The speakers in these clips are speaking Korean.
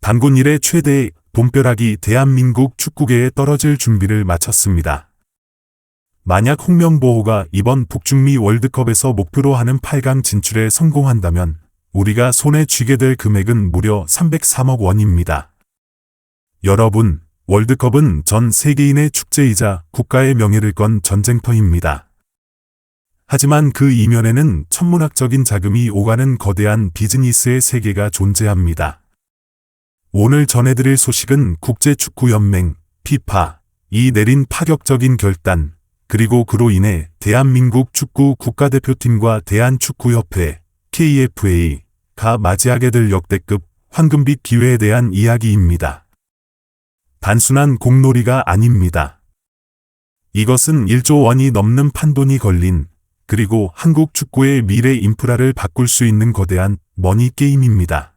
단군 이래 최대의 돈벼락이 대한민국 축구계에 떨어질 준비를 마쳤습니다. 만약 홍명보호가 이번 북중미 월드컵에서 목표로 하는 8강 진출에 성공한다면 우리가 손에 쥐게 될 금액은 무려 303억 원입니다. 여러분, 월드컵은 전 세계인의 축제이자 국가의 명예를 건 전쟁터입니다. 하지만 그 이면에는 천문학적인 자금이 오가는 거대한 비즈니스의 세계가 존재합니다. 오늘 전해드릴 소식은 국제축구연맹, FIFA이 내린 파격적인 결단, 그리고 그로 인해 대한민국 축구 국가대표팀과 대한축구협회, KFA가 맞이하게 될 역대급 황금빛 기회에 대한 이야기입니다. 단순한 공놀이가 아닙니다. 이것은 1조 원이 넘는 판돈이 걸린, 그리고 한국 축구의 미래 인프라를 바꿀 수 있는 거대한 머니 게임입니다.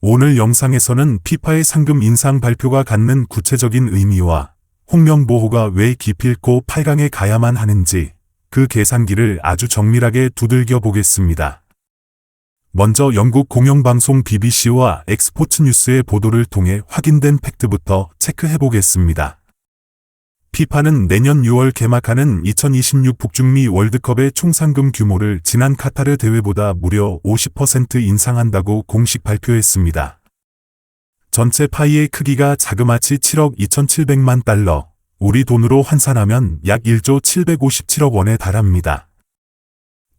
오늘 영상에서는 FIFA의 상금 인상 발표가 갖는 구체적인 의미와 홍명보호가 왜 기필코 8강에 가야만 하는지 그 계산기를 아주 정밀하게 두들겨 보겠습니다. 먼저 영국 공영방송 BBC와 엑스포츠뉴스의 보도를 통해 확인된 팩트부터 체크해 보겠습니다. FIFA는 내년 6월 개막하는 2026 북중미 월드컵의 총 상금 규모를 지난 카타르 대회보다 무려 50% 인상한다고 공식 발표했습니다. 전체 파이의 크기가 자그마치 7억 2,700만 달러, 우리 돈으로 환산하면 약 1조 757억 원에 달합니다.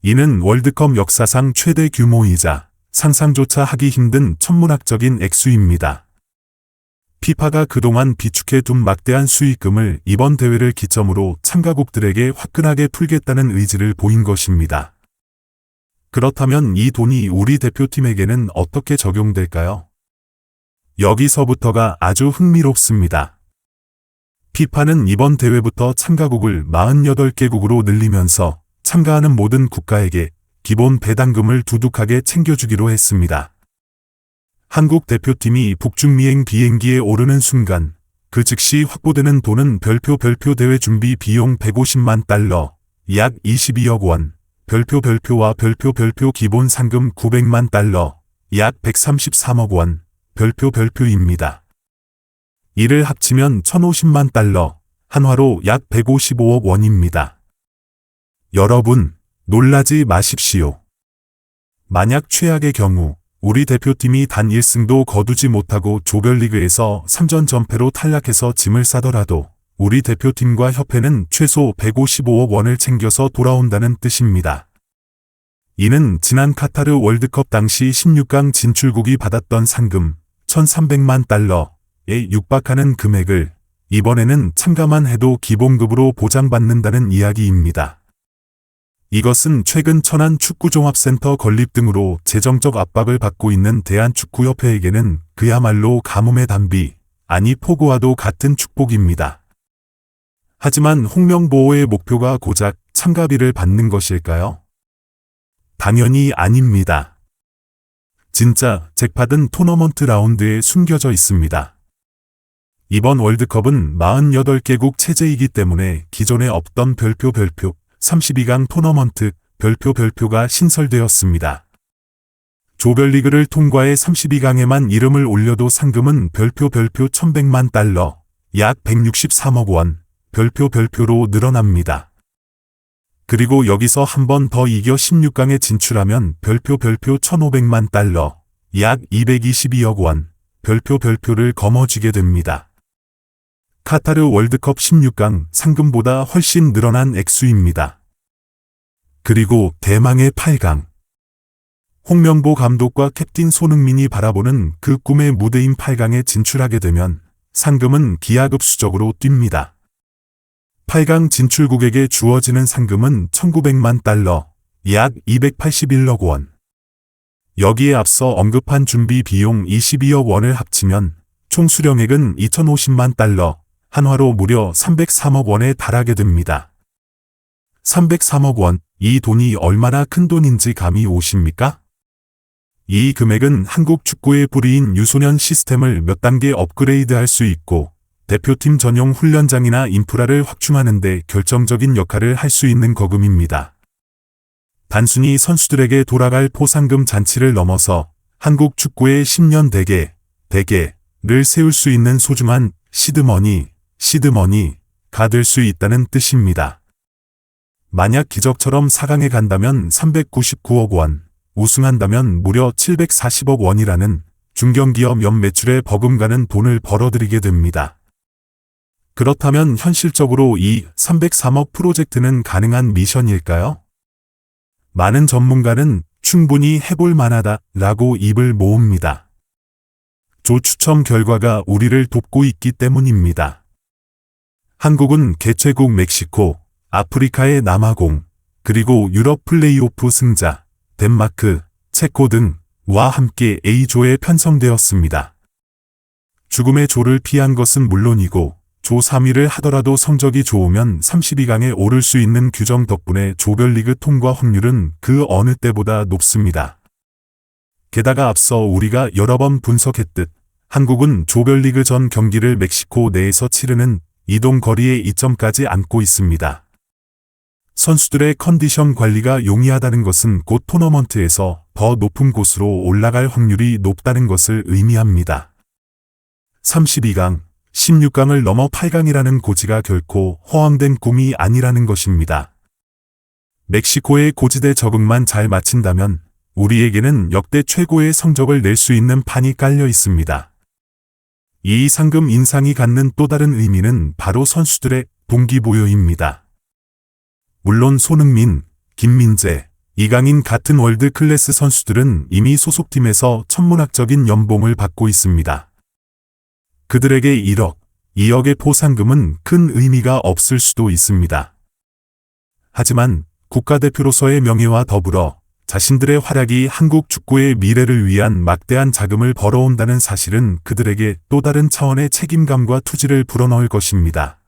이는 월드컵 역사상 최대 규모이자 상상조차 하기 힘든 천문학적인 액수입니다. FIFA가 그동안 비축해둔 막대한 수익금을 이번 대회를 기점으로 참가국들에게 화끈하게 풀겠다는 의지를 보인 것입니다. 그렇다면 이 돈이 우리 대표팀에게는 어떻게 적용될까요? 여기서부터가 아주 흥미롭습니다. FIFA는 이번 대회부터 참가국을 48개국으로 늘리면서 참가하는 모든 국가에게 기본 배당금을 두둑하게 챙겨주기로 했습니다. 한국 대표팀이 북중미행 비행기에 오르는 순간 그 즉시 확보되는 돈은 별표 대회 준비 비용 150만 달러, 약 22억 원, 별표와 별표 기본 상금 900만 달러, 약 133억 원, 별표입니다. 이를 합치면 1,050만 달러, 한화로 약 155억 원입니다. 여러분, 놀라지 마십시오. 만약 최악의 경우 우리 대표팀이 단 1승도 거두지 못하고 조별리그에서 3전 전패로 탈락해서 짐을 싸더라도 우리 대표팀과 협회는 최소 155억 원을 챙겨서 돌아온다는 뜻입니다. 이는 지난 카타르 월드컵 당시 16강 진출국이 받았던 상금 1,300만 달러에 육박하는 금액을 이번에는 참가만 해도 기본급으로 보장받는다는 이야기입니다. 이것은 최근 천안 축구종합센터 건립 등으로 재정적 압박을 받고 있는 대한축구협회에게는 그야말로 가뭄의 단비, 아니 폭우와도 같은 축복입니다. 하지만 홍명보호의 목표가 고작 참가비를 받는 것일까요? 당연히 아닙니다. 진짜 잭팟은 토너먼트 라운드에 숨겨져 있습니다. 이번 월드컵은 48개국 체제이기 때문에 기존에 없던 별표 32강 토너먼트 별표가 신설되었습니다. 조별리그를 통과해 32강에만 이름을 올려도 상금은 별표 1,100만 달러, 약 163억 원, 별표로 늘어납니다. 그리고 여기서 한 번 더 이겨 16강에 진출하면 별표 1,500만 달러, 약 222억 원, 별표를 거머쥐게 됩니다. 카타르 월드컵 16강 상금보다 훨씬 늘어난 액수입니다. 그리고 대망의 8강. 홍명보 감독과 캡틴 손흥민이 바라보는 그 꿈의 무대인 8강에 진출하게 되면 상금은 기하급수적으로 뜁니다. 8강 진출국에게 주어지는 상금은 1,900만 달러, 약 281억 원. 여기에 앞서 언급한 준비 비용 22억 원을 합치면 총 수령액은 2,050만 달러, 한화로 무려 303억 원에 달하게 됩니다. 303억 원, 이 돈이 얼마나 큰 돈인지 감이 오십니까? 이 금액은 한국 축구의 불이인 유소년 시스템을 몇 단계 업그레이드할 수 있고 대표팀 전용 훈련장이나 인프라를 확충하는 데 결정적인 역할을 할 수 있는 거금입니다. 단순히 선수들에게 돌아갈 포상금 잔치를 넘어서 한국 축구의 10년 대계, 대계를 세울 수 있는 소중한 시드머니가 될 수 있다는 뜻입니다. 만약 기적처럼 4강에 간다면 399억 원, 우승한다면 무려 740억 원이라는 중견기업 연매출에 버금가는 돈을 벌어들이게 됩니다. 그렇다면 현실적으로 이 303억 프로젝트는 가능한 미션일까요? 많은 전문가는 충분히 해볼 만하다라고 입을 모읍니다. 조 추첨 결과가 우리를 돕고 있기 때문입니다. 한국은 개최국 멕시코, 아프리카의 남아공, 그리고 유럽 플레이오프 승자, 덴마크, 체코 등과 함께 A조에 편성되었습니다. 죽음의 조를 피한 것은 물론이고 조 3위를 하더라도 성적이 좋으면 32강에 오를 수 있는 규정 덕분에 조별리그 통과 확률은 그 어느 때보다 높습니다. 게다가 앞서 우리가 여러 번 분석했듯 한국은 조별리그 전 경기를 멕시코 내에서 치르는 이동 거리의 이점까지 안고 있습니다. 선수들의 컨디션 관리가 용이하다는 것은 곧 토너먼트에서 더 높은 곳으로 올라갈 확률이 높다는 것을 의미합니다. 32강, 16강을 넘어 8강이라는 고지가 결코 허황된 꿈이 아니라는 것입니다. 멕시코의 고지대 적응만 잘 마친다면 우리에게는 역대 최고의 성적을 낼 수 있는 판이 깔려 있습니다. 이 상금 인상이 갖는 또 다른 의미는 바로 선수들의 동기부여입니다. 물론 손흥민, 김민재, 이강인 같은 월드 클래스 선수들은 이미 소속팀에서 천문학적인 연봉을 받고 있습니다. 그들에게 1억, 2억의 포상금은 큰 의미가 없을 수도 있습니다. 하지만 국가대표로서의 명예와 더불어 자신들의 활약이 한국 축구의 미래를 위한 막대한 자금을 벌어온다는 사실은 그들에게 또 다른 차원의 책임감과 투지를 불어넣을 것입니다.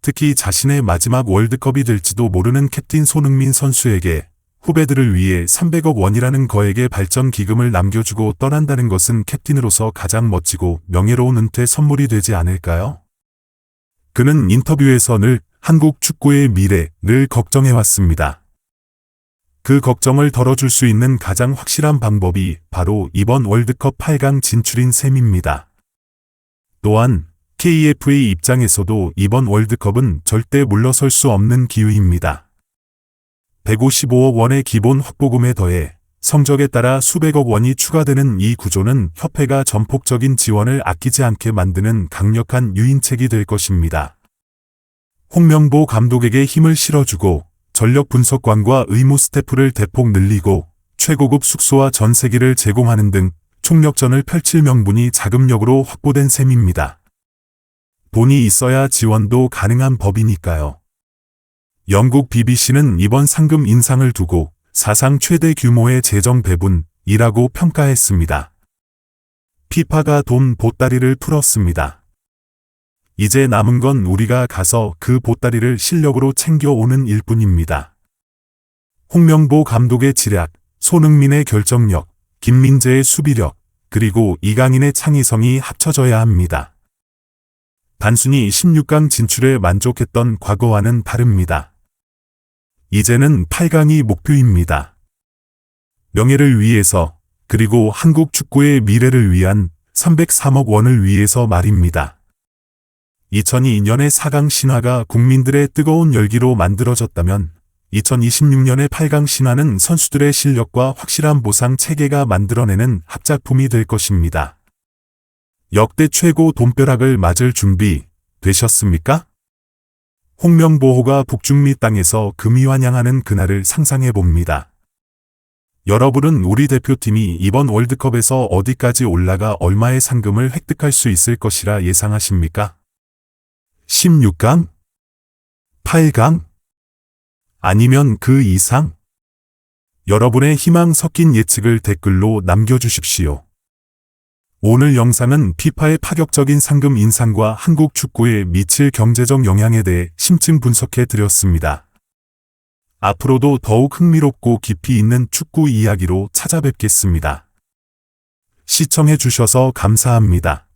특히 자신의 마지막 월드컵이 될지도 모르는 캡틴 손흥민 선수에게 후배들을 위해 300억 원이라는 거액의 발전 기금을 남겨주고 떠난다는 것은 캡틴으로서 가장 멋지고 명예로운 은퇴 선물이 되지 않을까요? 그는 인터뷰에서 늘 한국 축구의 미래를 걱정해왔습니다. 그 걱정을 덜어줄 수 있는 가장 확실한 방법이 바로 이번 월드컵 8강 진출인 셈입니다. 또한 KFA 입장에서도 이번 월드컵은 절대 물러설 수 없는 기회입니다. 155억 원의 기본 확보금에 더해 성적에 따라 수백억 원이 추가되는 이 구조는 협회가 전폭적인 지원을 아끼지 않게 만드는 강력한 유인책이 될 것입니다. 홍명보 감독에게 힘을 실어주고 전력 분석관과 의무 스태프를 대폭 늘리고 최고급 숙소와 전세기를 제공하는 등 총력전을 펼칠 명분이 자금력으로 확보된 셈입니다. 돈이 있어야 지원도 가능한 법이니까요. 영국 BBC는 이번 상금 인상을 두고 사상 최대 규모의 재정 배분이라고 평가했습니다. 피파가 돈 보따리를 풀었습니다. 이제 남은 건 우리가 가서 그 보따리를 실력으로 챙겨오는 일뿐입니다. 홍명보 감독의 지략, 손흥민의 결정력, 김민재의 수비력, 그리고 이강인의 창의성이 합쳐져야 합니다. 단순히 16강 진출에 만족했던 과거와는 다릅니다. 이제는 8강이 목표입니다. 명예를 위해서, 그리고 한국 축구의 미래를 위한 303억 원을 위해서 말입니다. 2002년의 4강 신화가 국민들의 뜨거운 열기로 만들어졌다면 2026년의 8강 신화는 선수들의 실력과 확실한 보상 체계가 만들어내는 합작품이 될 것입니다. 역대 최고 돈벼락을 맞을 준비 되셨습니까? 홍명보호가 북중미 땅에서 금이환영하는 그날을 상상해 봅니다. 여러분은 우리 대표팀이 이번 월드컵에서 어디까지 올라가 얼마의 상금을 획득할 수 있을 것이라 예상하십니까? 16강? 8강? 아니면 그 이상? 여러분의 희망 섞인 예측을 댓글로 남겨주십시오. 오늘 영상은 피파의 파격적인 상금 인상과 한국 축구에 미칠 경제적 영향에 대해 심층 분석해 드렸습니다. 앞으로도 더욱 흥미롭고 깊이 있는 축구 이야기로 찾아뵙겠습니다. 시청해 주셔서 감사합니다.